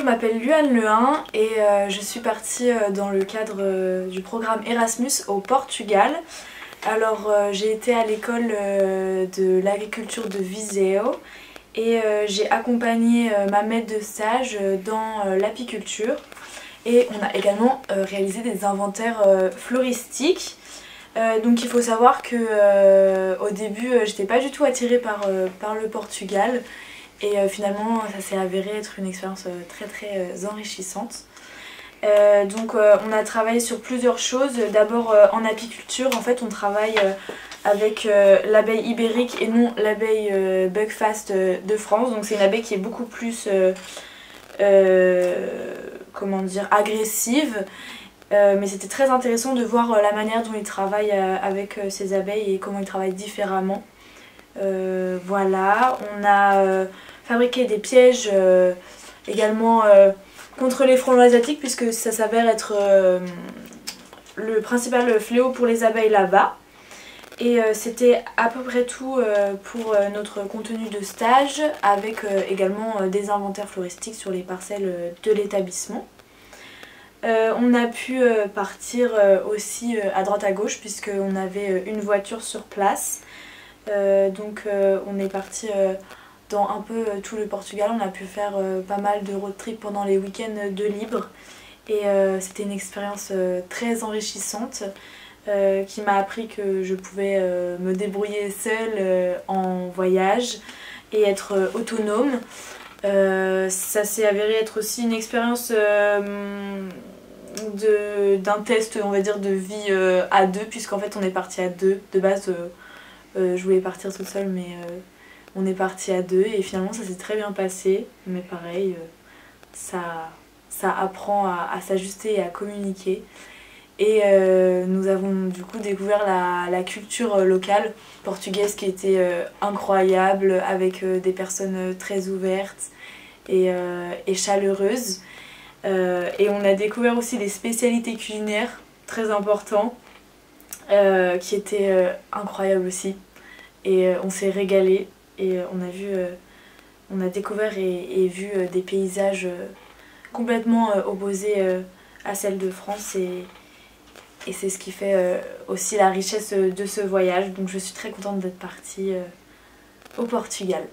je m'appelle Luan Lehin et je suis partie dans le cadre du programme Erasmus au Portugal. Alors j'ai été à l'école de l'agriculture de Viseu et j'ai accompagné ma maître de stage dans l'apiculture et on a également réalisé des inventaires floristiques. Donc il faut savoir que au début j'étais pas du tout attirée par le Portugal. Et finalement ça s'est avéré être une expérience très enrichissante. On a travaillé sur plusieurs choses. D'abord en apiculture, en fait on travaille avec l'abeille ibérique et non l'abeille Buckfast de France. Donc c'est une abeille qui est beaucoup plus comment dire, agressive. Mais c'était très intéressant de voir la manière dont ils travaillent avec ces abeilles et comment ils travaillent différemment. Voilà, on a fabriqué des pièges également contre les frelons asiatiques puisque ça s'avère être le principal fléau pour les abeilles là-bas. Et c'était à peu près tout pour notre contenu de stage avec également des inventaires floristiques sur les parcelles de l'établissement. On a pu partir aussi à droite à gauche puisqu'on avait une voiture sur place. On est parti dans un peu tout le Portugal. On a pu faire pas mal de road trip pendant les week-ends de libre et c'était une expérience très enrichissante qui m'a appris que je pouvais me débrouiller seule en voyage et être autonome. Ça s'est avéré être aussi une expérience d'un test, on va dire, de vie à deux, puisqu'en fait on est parti à deux. De base je voulais partir toute seule mais on est parti à deux et finalement ça s'est très bien passé, mais pareil ça apprend à s'ajuster et à communiquer. Et nous avons du coup découvert la culture locale portugaise qui était incroyable, avec des personnes très ouvertes et chaleureuses. Et on a découvert aussi des spécialités culinaires très importantes qui étaient incroyables aussi. Et on s'est régalé et on a découvert et vu des paysages complètement opposés à celles de France et c'est ce qui fait aussi la richesse de ce voyage. Donc je suis très contente d'être partie au Portugal.